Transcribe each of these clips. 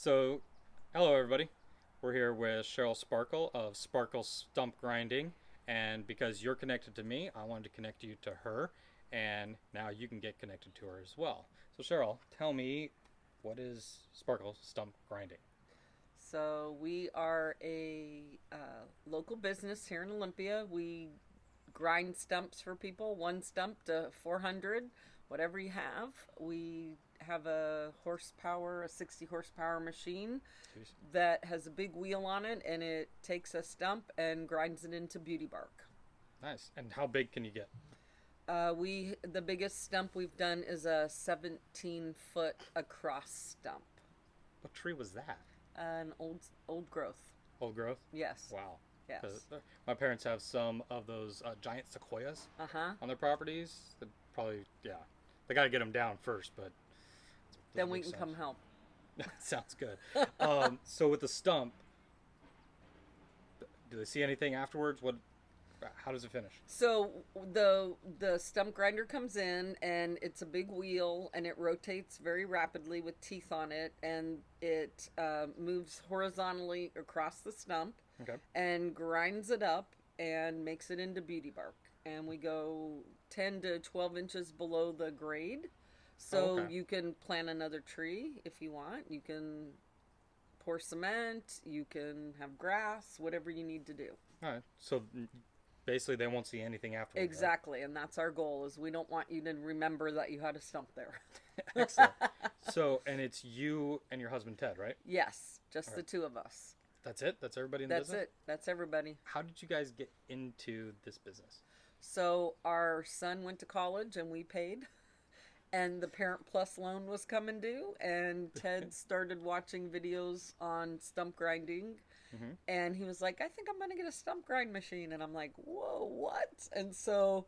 So, hello everybody. We're here with Cheryl Sparkuhl of Sparkuhl Stump Grinding, and because you're connected to me, I wanted to connect you to her, and now you can get connected to her as well. So, Cheryl, tell me, what is Sparkuhl Stump Grinding? So we are a local business here in Olympia. We grind stumps for people, one stump to 400, whatever you have. We have a 60 horsepower machine Jeez. that has a big wheel on it, and it takes a stump and grinds it into beauty bark. Nice. And how big can you get? The biggest stump we've done is a 17-foot across stump, What tree was that? an old growth. Old growth? Yes, Wow. yes. 'Cause, my parents have some of those giant sequoias Uh huh. on their properties. That probably, yeah. They got to get them down first, but it Then doesn't we make can sense. come help. Sounds good. So with the stump, do they see anything afterwards? What? How does it finish? So the stump grinder comes in, and it's a big wheel, and it rotates very rapidly with teeth on it, and it moves horizontally across the stump Okay. and grinds it up and makes it into beauty bark. And we go 10 to 12 inches below the grade, Oh, so okay. you can plant another tree if you want. You can pour cement, you can have grass, whatever you need to do. All right. So basically, they won't see anything afterwards. Exactly, and that's our goal. Is we don't want you to remember that you had a stump there. Right? Excellent. So, and it's you and your husband Ted, right? Yes, just All the right. two of us. That's it. That's everybody in the That's business. it. That's everybody. How did you guys get into this business? So our son went to college, and we paid. And the Parent Plus loan was coming due, and Ted started watching videos on stump grinding, Mm-hmm. and he was like, I think I'm going to get a stump grind machine. And I'm like, whoa, what? And so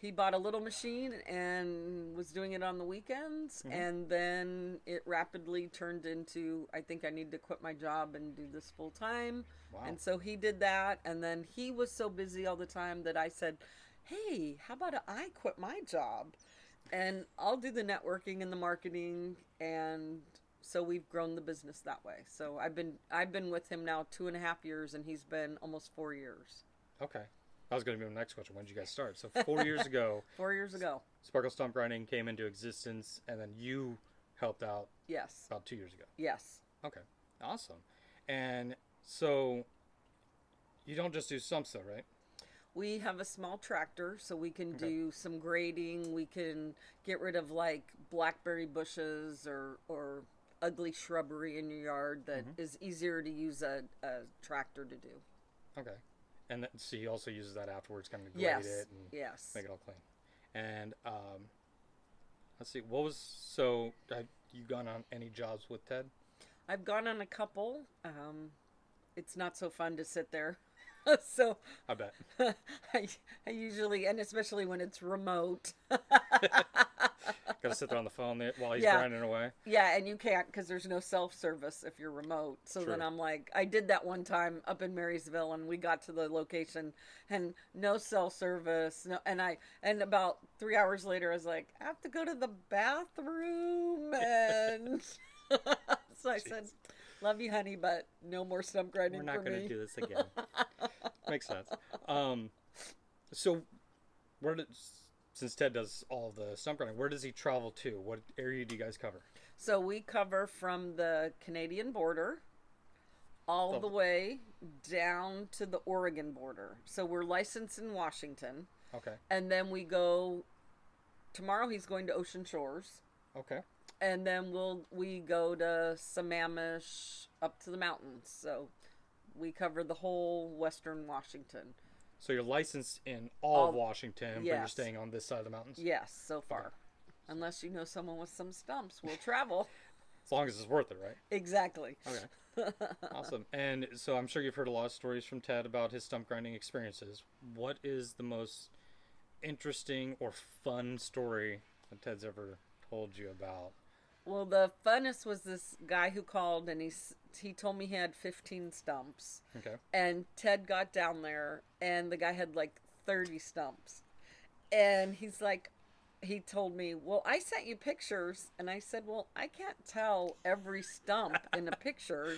he bought a little machine and was doing it on the weekends. Mm-hmm. And then it rapidly turned into, I think I need to quit my job and do this full time. Wow. And so he did that. And then he was so busy all the time that I said, hey, how about I quit my job? And I'll do the networking and the marketing, and so we've grown the business that way. So I've been with him now 2.5 years, and he's been almost 4 years. Okay. That was going to be my next question. When did you guys start? So 4 years ago, 4 years ago. Sparkle Stump Grinding came into existence, and then you helped out Yes. about 2 years ago. Yes. Okay. Awesome. And so you don't just do stumps, though, right? We have a small tractor, so we can Okay. do some grading. We can get rid of like blackberry bushes or ugly shrubbery in your yard that Mm-hmm. is easier to use a tractor to do. Okay. And so he also uses that afterwards, kind of grade Yes. it and Yes. make it all clean. And let's see, what was so? Have you gone on any jobs with Ted? I've gone on a couple. It's not so fun to sit there. So I bet. I usually, and especially when it's remote. Got to sit there on the phone while he's Yeah. grinding away. Yeah, and you can't because there's no self service if you're remote. So then True. I'm like, I did that one time up in Marysville, and we got to the location and no self service. No, and about 3 hours later, I was like, I have to go to the bathroom, and so I said, "Love you, honey, but no more stump grinding We're not for going to me." do this again. Makes sense. So where did since Ted does all the stump grinding, where does he travel to? What area do you guys cover? So we cover from the Canadian border all Oh. the way down to the Oregon border. So we're licensed in Washington. Okay. And then we go, tomorrow he's going to Ocean Shores. Okay. And then we go to Sammamish up to the mountains. So we cover the whole western Washington. So you're licensed in all of All- Washington, but you're yes. staying on this side of the mountains? Yes, so far. Unless you know someone with some stumps, we'll travel. As long as it's worth it, right? Exactly. Okay. Awesome. And so I'm sure you've heard a lot of stories from Ted about his stump grinding experiences. What is the most interesting or fun story that Ted's ever told you about? Well, the funnest was this guy who called, and he told me he had 15 stumps. Okay. And Ted got down there, and the guy had like 30 stumps. And he's like, he told me, "Well, I sent you pictures," and I said, "Well, I can't tell every stump in a picture,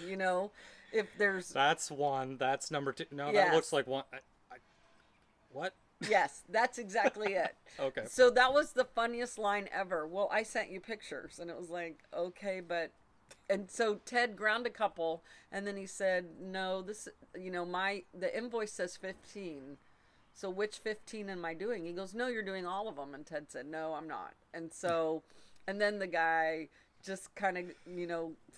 if there's That's one. That's number two. No, that looks yes, like one. What? yes, that's exactly it." Okay. So that was the funniest line ever. "Well, I sent you pictures," and it was like, "Okay, but." And so Ted ground a couple, and then he said, "No, this, the invoice says 15. So which 15 am I doing?" He goes, "No, you're doing all of them." And Ted said, "No, I'm not." And so, and then the guy just kind of,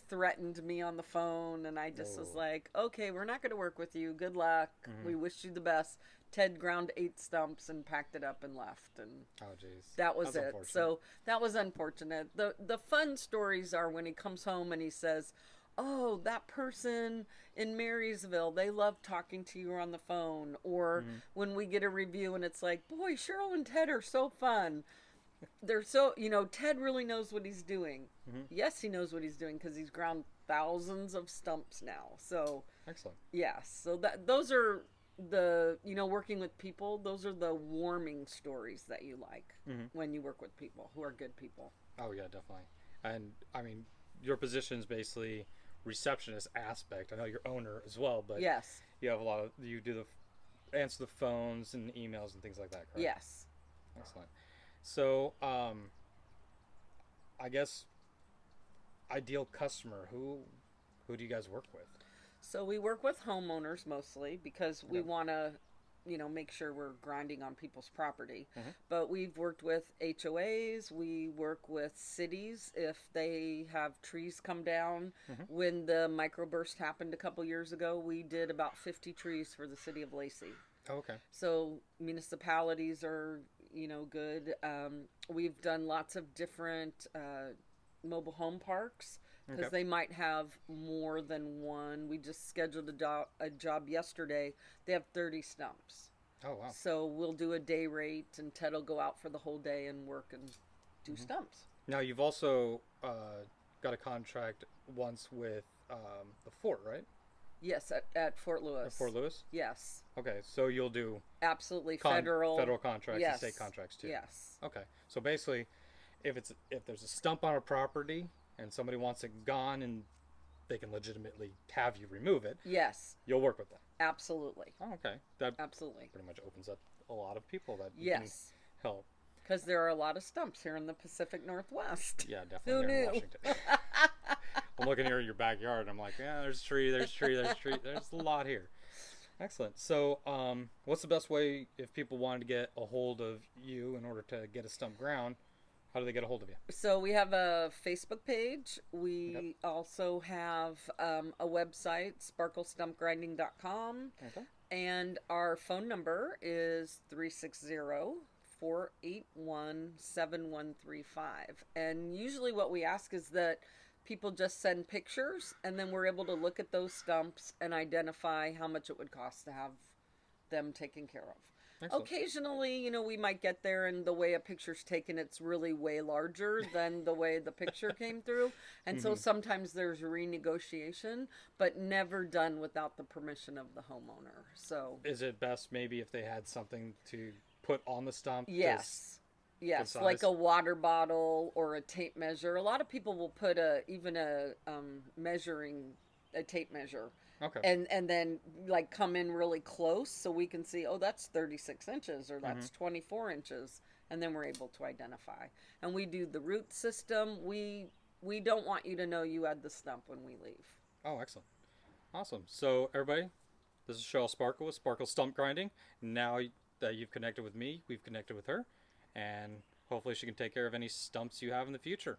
threatened me on the phone. And I just was Oh. like, "Okay, we're not going to work with you. Good luck. Mm-hmm. We wish you the best." Ted ground 8 stumps and packed it up and left. And Oh, jeez. that was That's it. unfortunate. So that was unfortunate. The fun stories are when he comes home and he says, "Oh, that person in Marysville, they love talking to you on the phone." Or Mm-hmm. when we get a review and it's like, "Boy, Cheryl and Ted are so fun. They're so, Ted really knows what he's doing." Mm-hmm. Yes, he knows what he's doing because he's ground thousands of stumps now. So, Excellent. yes. So those are the, working with people, those are the warming stories that you like Mm-hmm. when you work with people who are good people. Oh yeah, definitely. And I mean, your position is basically receptionist aspect. I know you're owner as well, but Yes. you have a lot of you do the answer the phones and emails and things like that, correct? Yes. Excellent. So, I guess ideal customer. Who do you guys work with? So we work with homeowners mostly because we Okay. want to, make sure we're grinding on people's property. Mm-hmm. But we've worked with HOAs, we work with cities if they have trees come down. Mm-hmm. When the microburst happened a couple years ago, we did about 50 trees for the city of Lacey. Oh, okay. So municipalities are, good. We've done lots of different mobile home parks because Okay. they might have more than one. We just scheduled a job yesterday. They have 30 stumps. Oh wow. So we'll do a day rate, and Ted will go out for the whole day and work and do Mm-hmm. stumps. Now you've also got a contract once with the fort, right? Yes, at Fort Lewis. At Fort Lewis. Yes, Okay, so you'll do absolutely. Federal contracts yes. and state contracts too. Yes. Okay, so basically, if there's a stump on a property and somebody wants it gone and they can legitimately have you remove it, Yes, you'll work with them. absolutely. Oh, okay, that Absolutely. pretty much opens up a lot of people that you can Yes, help. because there are a lot of stumps here in the Pacific Northwest. Yeah, Who definitely. There in knew? Washington. I'm looking here in your backyard and I'm like, yeah, there's a tree, there's a tree, there's a tree, there's a lot here. Excellent. So, what's the best way if people wanted to get a hold of you in order to get a stump ground? How do they get a hold of you? So we have a Facebook page. We Yep. also have a website, sparkuhlstumpgrinding.com. Okay. And our phone number is 360-481-7135. And usually what we ask is that people just send pictures, and then we're able to look at those stumps and identify how much it would cost to have them taken care of. Excellent. Occasionally, we might get there and the way a picture's taken, it's really way larger than the way the picture came through. And so sometimes there's renegotiation, but never done without the permission of the homeowner. So, Is it best maybe if they had something to put on the stump? yes. Yes, size? like a water bottle or a tape measure. A lot of people will put even a tape measure, Okay. and then like come in really close so we can see, oh, that's 36 inches or that's 24 inches, and then we're able to identify. And we do the root system. We don't want you to know you had the stump when we leave. Oh, excellent. Awesome. So, everybody, this is Cheryl Sparkuhl with Sparkuhl Stump Grinding. Now that you've connected with me, we've connected with her, and hopefully she can take care of any stumps you have in the future.